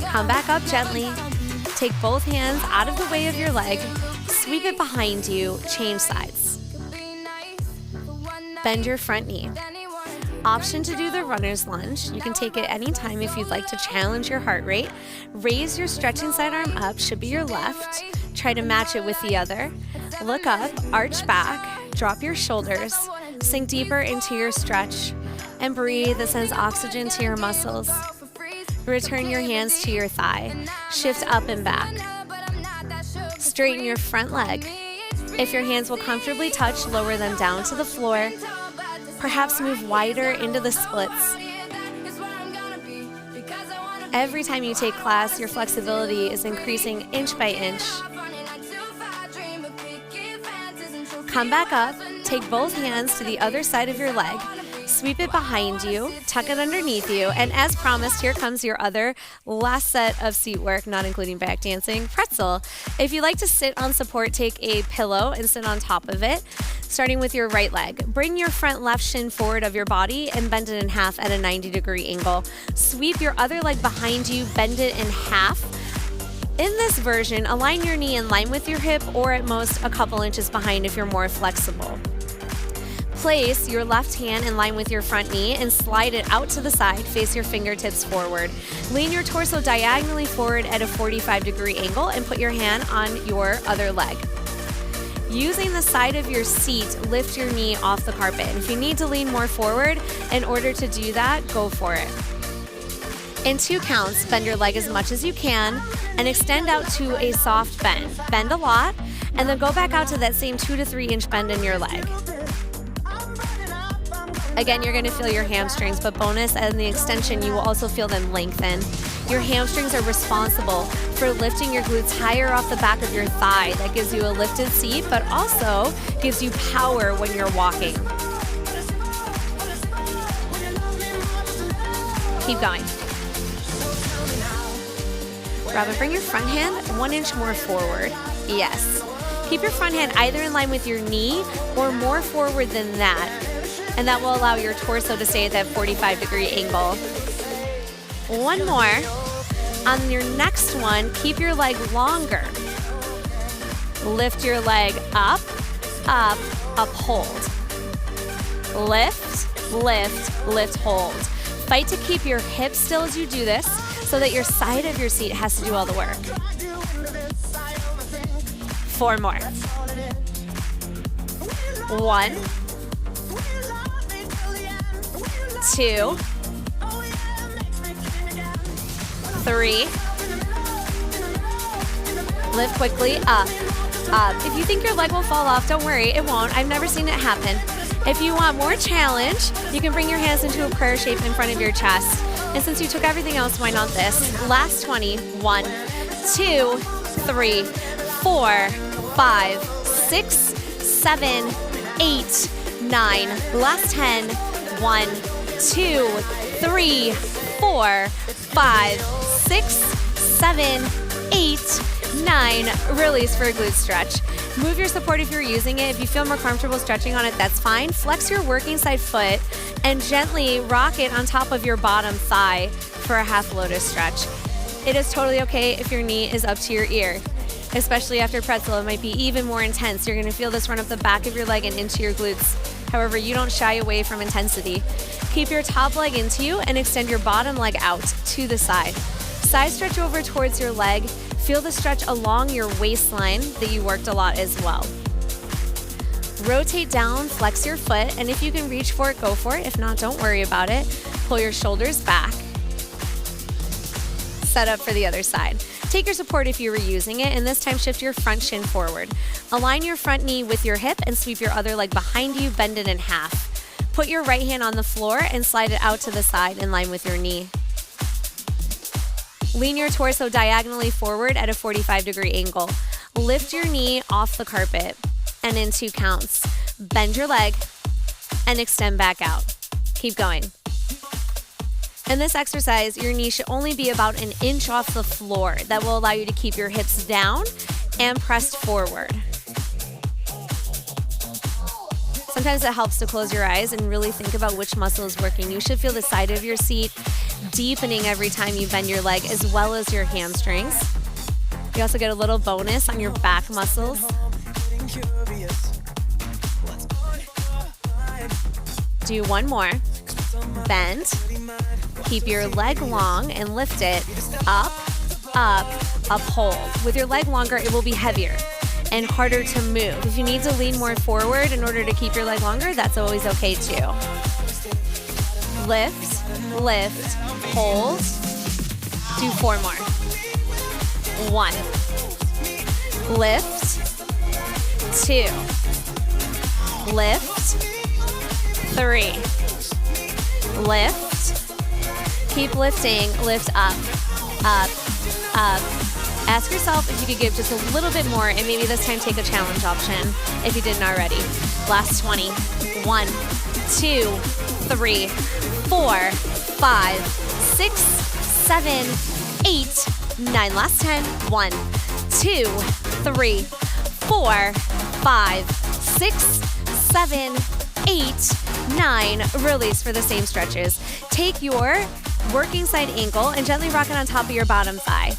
Come back up gently. Take both hands out of the way of your leg. Sweep it behind you. Change sides. Bend your front knee. Option to do the runner's lunge. You can take it anytime if you'd like to challenge your heart rate. Raise your stretching side arm up, should be your left. Try to match it with the other. Look up, arch back, drop your shoulders, sink deeper into your stretch, and breathe. This sends oxygen to your muscles. Return your hands to your thigh. Shift up and back. Straighten your front leg. If your hands will comfortably touch, lower them down to the floor. Perhaps move wider into the splits. Every time you take class, your flexibility is increasing inch by inch. Come back up, take both hands to the other side of your leg, sweep it behind you, tuck it underneath you, and as promised, here comes your other last set of seat work, not including back dancing, pretzel. If you like to sit on support, take a pillow and sit on top of it. Starting with your right leg. Bring your front left shin forward of your body and bend it in half at a 90-degree angle. Sweep your other leg behind you, bend it in half. In this version, align your knee in line with your hip or at most a couple inches behind if you're more flexible. Place your left hand in line with your front knee and slide it out to the side, face your fingertips forward. Lean your torso diagonally forward at a 45-degree angle and put your hand on your other leg. Using the side of your seat, lift your knee off the carpet. And if you need to lean more forward in order to do that, go for it. In 2 counts, bend your leg as much as you can and extend out to a soft bend. Bend a lot, and then go back out to that same 2 to 3 inch bend in your leg. Again, you're going to feel your hamstrings, but bonus and the extension, you will also feel them lengthen. Your hamstrings are responsible for lifting your glutes higher off the back of your thigh. That gives you a lifted seat, but also gives you power when you're walking. Keep going. Robin, bring your front hand 1 inch more forward. Yes. Keep your front hand either in line with your knee or more forward than that. And that will allow your torso to stay at that 45-degree angle. One more. On your next one, keep your leg longer. Lift your leg up, up, up, hold. Lift, lift, lift, hold. Fight to keep your hips still as you do this so that your side of your seat has to do all the work. 4 more. 1, 2, 3. Lift quickly, up, up. If you think your leg will fall off, don't worry, it won't. I've never seen it happen. If you want more challenge, you can bring your hands into a prayer shape in front of your chest. And since you took everything else, why not this? Last 20. 1, 2, 3, 4, 5, 6, 7, 8, 9. Last 10. 1, 2, 3, 4, 5, 6, 7, 8, 9. Release for a glute stretch. Move your support if you're using it. If you feel more comfortable stretching on it, that's fine. Flex your working side foot and gently rock it on top of your bottom thigh for a half lotus stretch. It is totally okay if your knee is up to your ear. Especially after pretzel, it might be even more intense. You're gonna feel this run up the back of your leg and into your glutes. However, you don't shy away from intensity. Keep your top leg into you and extend your bottom leg out to the side. Side stretch over towards your leg. Feel the stretch along your waistline that you worked a lot as well. Rotate down, flex your foot, and if you can reach for it, go for it. If not, don't worry about it. Pull your shoulders back. Set up for the other side. Take your support if you were using it, and this time shift your front shin forward. Align your front knee with your hip and sweep your other leg behind you, bend it in half. Put your right hand on the floor and slide it out to the side in line with your knee. Lean your torso diagonally forward at a 45-degree angle. Lift your knee off the carpet and in 2 counts. Bend your leg and extend back out. Keep going. In this exercise, your knee should only be about an inch off the floor. That will allow you to keep your hips down and pressed forward. Sometimes it helps to close your eyes and really think about which muscle is working. You should feel the side of your seat deepening every time you bend your leg, as well as your hamstrings. You also get a little bonus on your back muscles. Do 1 more. Bend. Keep your leg long and lift it up, up, up, hold. With your leg longer, it will be heavier and harder to move. If you need to lean more forward in order to keep your leg longer, that's always okay too. Lift, lift, hold. Do 4 more. 1. Lift. 2. Lift. 3. Lift. Keep lifting. Lift up, up, up. Ask yourself if you could give just a little bit more, and maybe this time take a challenge option if you didn't already. Last 20. 1, 2, 3, 4, 5, 6, 7, 8, 9. Last 10. 1, 2, 3, 4, 5, 6, 7, 8, 9. Release for the same stretches. Take your working side ankle and gently rock it on top of your bottom thigh.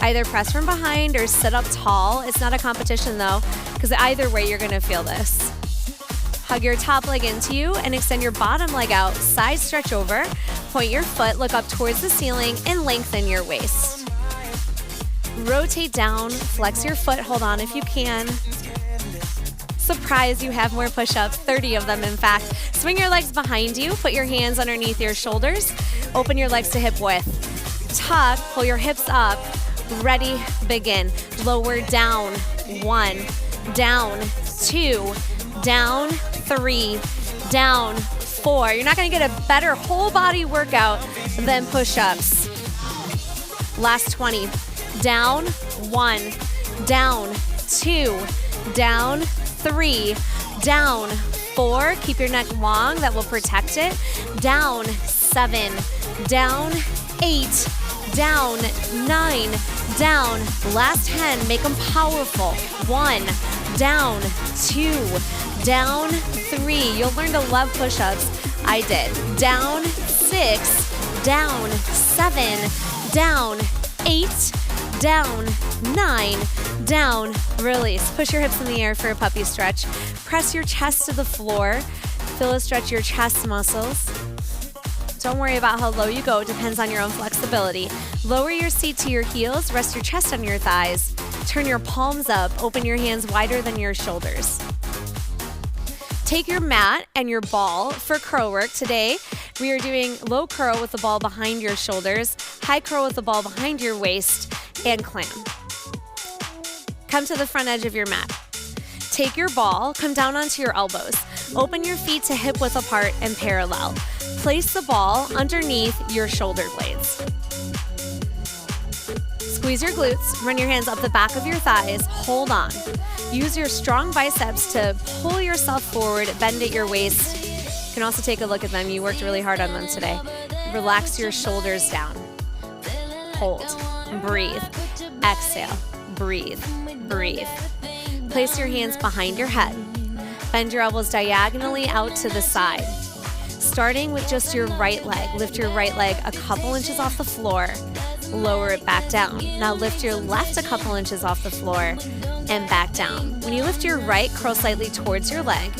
Either press from behind or sit up tall. It's not a competition though, because either way you're gonna feel this. Hug your top leg into you and extend your bottom leg out. Side stretch over. Point your foot, look up towards the ceiling, and lengthen your waist. Rotate down, flex your foot, hold on if you can. Surprise, you have more push-ups, 30 of them in fact. Swing your legs behind you, put your hands underneath your shoulders, open your legs to hip width. Tuck, pull your hips up, ready, begin. Lower down, 1, down, 2, down, 3, down, 4. You're not gonna get a better whole body workout than push-ups. Last 20, down, 1, down, 2, down, 3, down, 4. Keep your neck long, that will protect it. Down, 7, down, 8, down, 9, down, last 10, make them powerful. 1, down, 2, down, 3. You'll learn to love push-ups. I did. Down, 6, down, 7, down, 8, down, 9, down, release. Push your hips in the air for a puppy stretch. Press your chest to the floor. Feel a stretch your chest muscles. Don't worry about how low you go, it depends on your own flexibility. Lower your seat to your heels, rest your chest on your thighs. Turn your palms up, open your hands wider than your shoulders. Take your mat and your ball for curl work. Today, we are doing low curl with the ball behind your shoulders, high curl with the ball behind your waist, and clam. Come to the front edge of your mat. Take your ball, come down onto your elbows. Open your feet to hip width apart and parallel. Place the ball underneath your shoulder blades. Squeeze your glutes, run your hands up the back of your thighs, hold on. Use your strong biceps to pull yourself forward, bend at your waist. You can also take a look at them, you worked really hard on them today. Relax your shoulders down. Hold, breathe, exhale, breathe, breathe. Place your hands behind your head. Bend your elbows diagonally out to the side. Starting with just your right leg, lift your right leg a couple inches off the floor, lower it back down. Now lift your left a couple inches off the floor and back down. When you lift your right, curl slightly towards your leg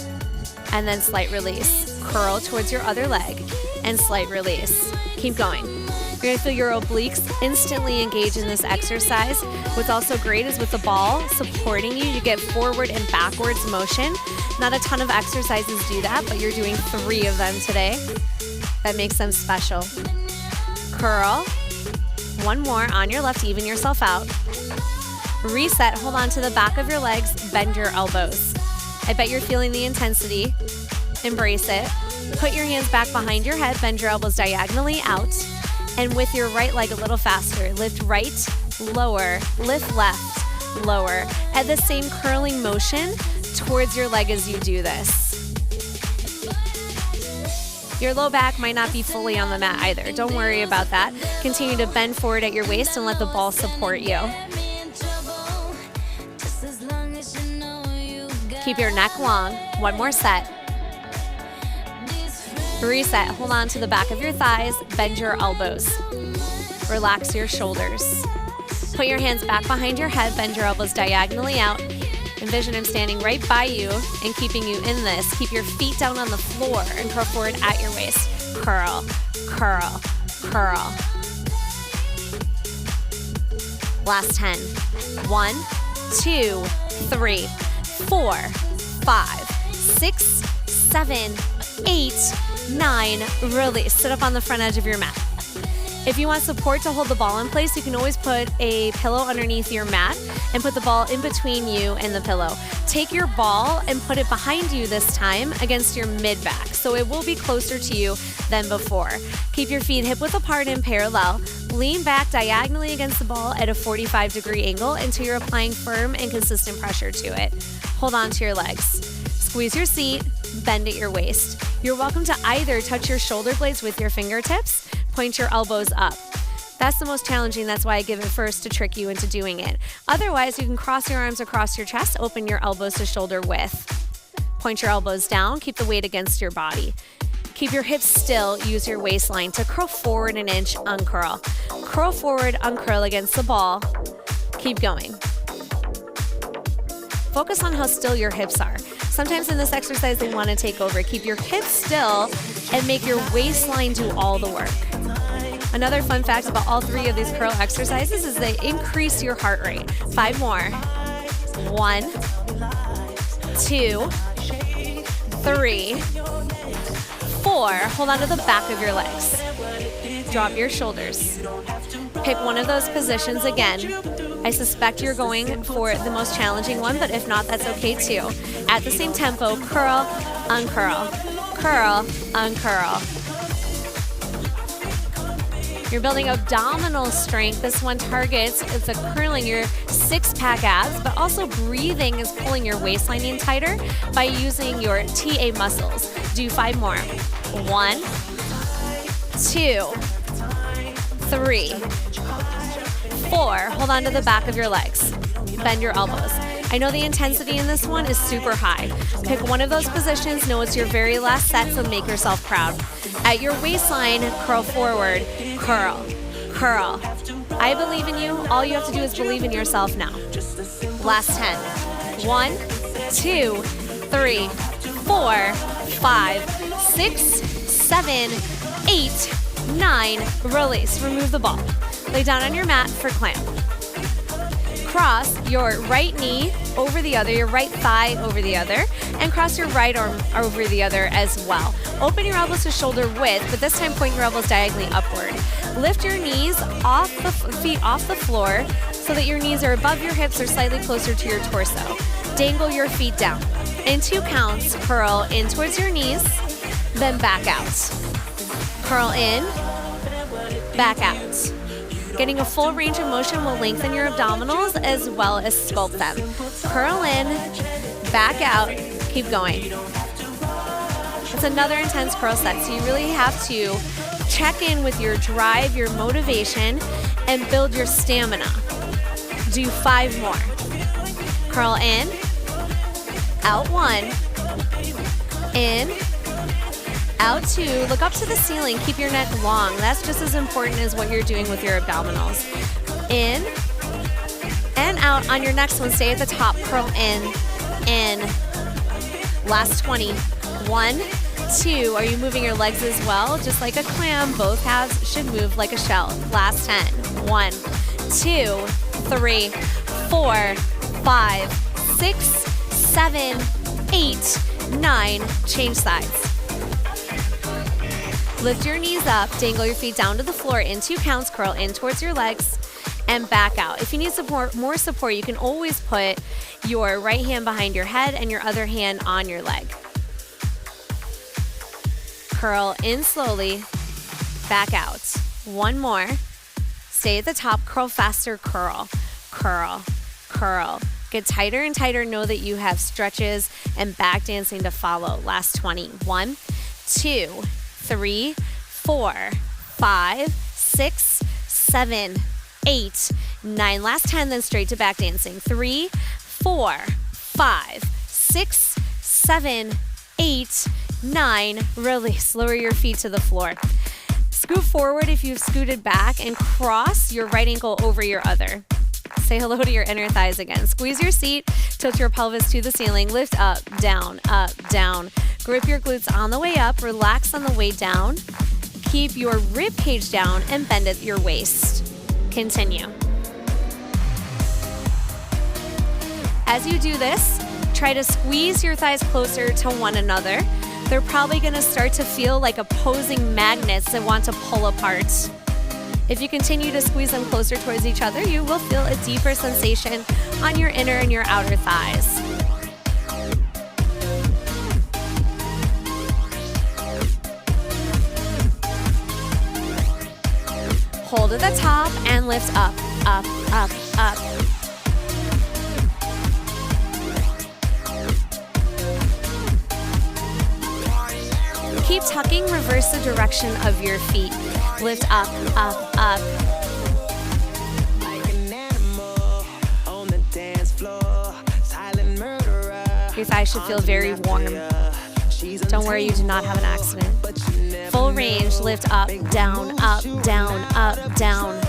and then slight release. Curl towards your other leg and slight release. Keep going. You're gonna feel your obliques instantly engage in this exercise. What's also great is with the ball supporting you, you get forward and backwards motion. Not a ton of exercises do that, but you're doing 3 of them today. That makes them special. Curl. 1 more on your left, even yourself out. Reset, hold on to the back of your legs, bend your elbows. I bet you're feeling the intensity. Embrace it. Put your hands back behind your head, bend your elbows diagonally out. And with your right leg a little faster, lift right, lower, lift left, lower. At the same curling motion towards your leg as you do this. Your low back might not be fully on the mat either. Don't worry about that. Continue to bend forward at your waist and let the ball support you. Keep your neck long. 1 more set. Reset, hold on to the back of your thighs, bend your elbows. Relax your shoulders. Put your hands back behind your head, bend your elbows diagonally out. Envision I'm standing right by you and keeping you in this. Keep your feet down on the floor and curl forward at your waist. Curl, curl, curl. Last 10. 1, 2, 3, 4, 5, 6, 7, 8, 9, release. Sit up on the front edge of your mat. If you want support to hold the ball in place, you can always put a pillow underneath your mat and put the ball in between you and the pillow. Take your ball and put it behind you this time against your mid-back, so it will be closer to you than before. Keep your feet hip width apart and parallel. Lean back diagonally against the ball at a 45-degree angle until you're applying firm and consistent pressure to it. Hold on to your legs. Squeeze your seat, bend at your waist. You're welcome to either touch your shoulder blades with your fingertips, point your elbows up. That's the most challenging, that's why I give it first to trick you into doing it. Otherwise, you can cross your arms across your chest, open your elbows to shoulder width. Point your elbows down, keep the weight against your body. Keep your hips still, use your waistline to curl forward an inch, uncurl. Curl forward, uncurl against the ball. Keep going. Focus on how still your hips are. Sometimes in this exercise, they want to take over. Keep your hips still and make your waistline do all the work. Another fun fact about all 3 of these curl exercises is they increase your heart rate. 5 more. 1, 2, 3, 4. Hold on to the back of your legs. Drop your shoulders. Pick one of those positions again. I suspect you're going for the most challenging one, but if not, that's okay too. At the same tempo, curl, uncurl, curl, uncurl. You're building abdominal strength. This one targets the curling your 6-pack abs, but also breathing is pulling your waistline in tighter by using your TA muscles. Do 5 more. 1, 2, 3, 4, hold on to the back of your legs. Bend your elbows. I know the intensity in this one is super high. Pick one of those positions, know it's your very last set, so make yourself proud. At your waistline, curl forward, curl, curl. I believe in you. All you have to do is believe in yourself now. Last 10. 1, 2, 3, 4, 5, 6, 7, 8, 9. Release. Remove the ball. Lay down on your mat for clamp. Cross your right knee over the other, your right thigh over the other, and cross your right arm over the other as well. Open your elbows to shoulder width, but this time point your elbows diagonally upward. Lift your knees off the feet off the floor so that your knees are above your hips or slightly closer to your torso. Dangle your feet down. In 2 counts, curl in towards your knees, then back out. Curl in, back out. Getting a full range of motion will lengthen your abdominals as well as sculpt them. Curl in, back out, keep going. It's another intense curl set, so you really have to check in with your drive, your motivation, and build your stamina. Do 5 more. Curl in, out 1, in, out 2, look up to the ceiling, keep your neck long. That's just as important as what you're doing with your abdominals. In, and out. On your next one, stay at the top, curl in. Last 20. 1, 2, are you moving your legs as well? Just like a clam, both halves should move like a shell. Last 10. 1, 2, 3, 4, 5, 6, 7, 8, 9. Change sides. Lift your knees up, dangle your feet down to the floor in 2 counts, curl in towards your legs, and back out. If you need more support, you can always put your right hand behind your head and your other hand on your leg. Curl in slowly, back out. 1 more. Stay at the top, curl faster, curl, curl, curl. Get tighter and tighter. Know that you have stretches and back dancing to follow. Last 20. 1, 2, 3, 4, 5, 6, 7, 8, 9. Last 10, then straight to back dancing. 3, 4, 5, 6, 7, 8, 9. Release. Lower your feet to the floor. Scoot forward if you've scooted back and cross your right ankle over your other. Say hello to your inner thighs again. Squeeze your seat, tilt your pelvis to the ceiling, lift up, down, down. Grip your glutes on the way up, relax on the way down. Keep your rib cage down and bend at your waist. Continue. As you do this, try to squeeze your thighs closer to one another. They're probably gonna start to feel like opposing magnets that want to pull apart. If you continue to squeeze them closer towards each other, you will feel a deeper sensation on your inner and your outer thighs. Hold at the top and lift up, up, up, up. Keep tucking, reverse the direction of your feet. Lift up, up, up. Your thighs should feel very warm. Don't worry, you do not have an accident. Full range, lift up, down, up, down, up, down.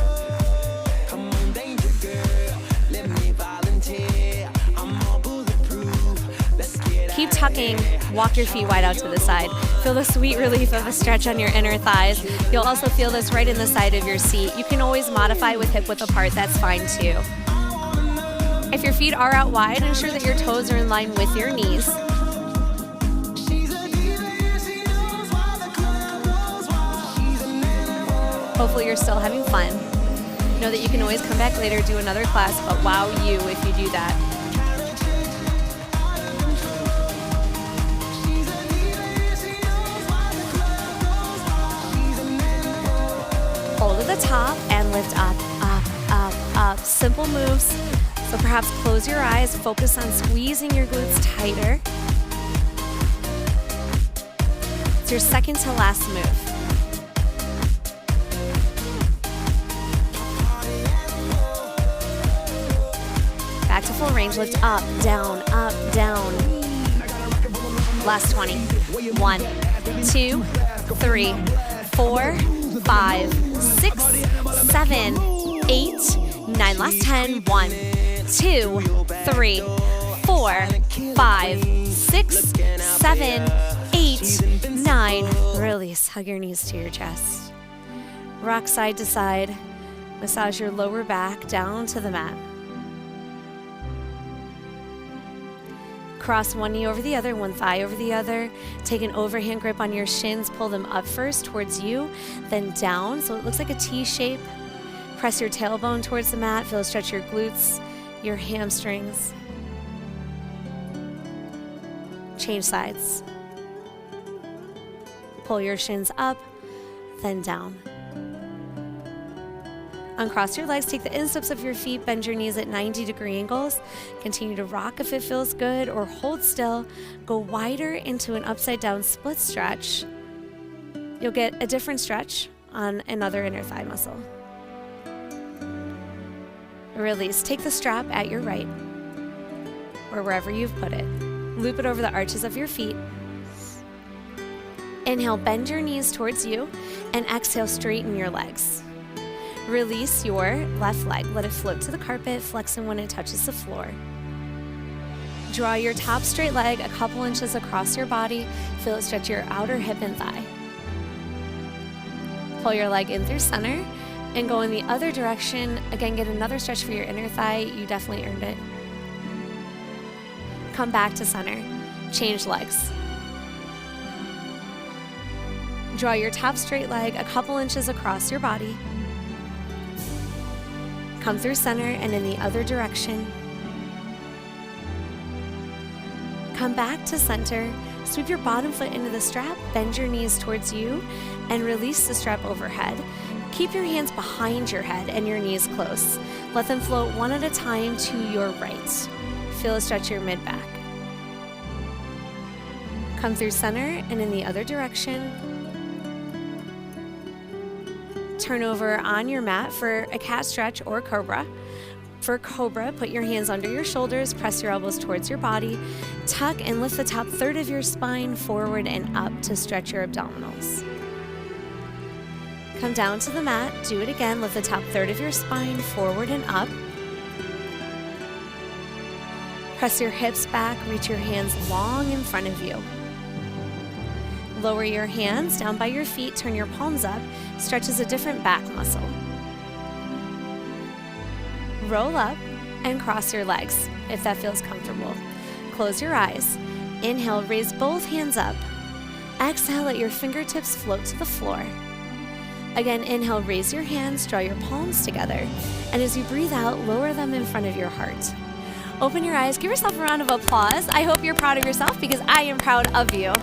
Keep tucking, walk your feet wide out to the side. Feel the sweet relief of a stretch on your inner thighs. You'll also feel this right in the side of your seat. You can always modify with hip width apart, that's fine too. If your feet are out wide, ensure that your toes are in line with your knees. Hopefully you're still having fun. Know that you can always come back later, do another class, but wow you if you do that. Hold at the top and lift up, up, up, up. Simple moves. So perhaps close your eyes, focus on squeezing your glutes tighter. It's your second to last move. full range. Lift up, down, down. Last 20. 1, 2, 3, 4, 5, 6, 7, 8, 9. Last 10. 1, 2, 3, 4, 5, 6, 7, 8, 9. Release. Hug your knees to your chest. Rock side to side. Massage your lower back down to the mat. Cross one knee over the other, one thigh over the other. Take an overhand grip on your shins. Pull them up first towards you, then down so it looks like a T shape. Press your tailbone towards the mat. Feel stretch your glutes, your hamstrings. Change sides. Pull your shins up, then down. Uncross your legs, take the insteps of your feet, bend your knees at 90-degree angles. Continue to rock if it feels good, or hold still. Go wider into an upside down split stretch. You'll get a different stretch on another inner thigh muscle. Release. Take the strap at your right, or wherever you've put it. Loop it over the arches of your feet. Inhale, bend your knees towards you, and exhale, straighten your legs. Release your left leg. Let it float to the carpet, flexing when it touches the floor. Draw your top straight leg a couple inches across your body. Feel it stretch your outer hip and thigh. Pull your leg in through center and go in the other direction. Again, get another stretch for your inner thigh. You definitely earned it. Come back to center. Change legs. Draw your top straight leg a couple inches across your body. Come through center and in the other direction. Come back to center. Sweep your bottom foot into the strap, bend your knees towards you, and release the strap overhead. Keep your hands behind your head and your knees close. Let them float one at a time to your right. Feel a stretch your mid-back. Come through center and in the other direction. Turn over on your mat for a cat stretch or cobra. For cobra, put your hands under your shoulders, press your elbows towards your body, tuck and lift the top third of your spine forward and up to stretch your abdominals. Come down to the mat, do it again, lift the top third of your spine forward and up. Press your hips back, reach your hands long in front of you. Lower your hands down by your feet, turn your palms up, stretches a different back muscle. Roll up and cross your legs if that feels comfortable. Close your eyes. Inhale, raise both hands up. Exhale, let your fingertips float to the floor. Again, inhale, raise your hands, draw your palms together. And as you breathe out, lower them in front of your heart. Open your eyes, give yourself a round of applause. I hope you're proud of yourself because I am proud of you.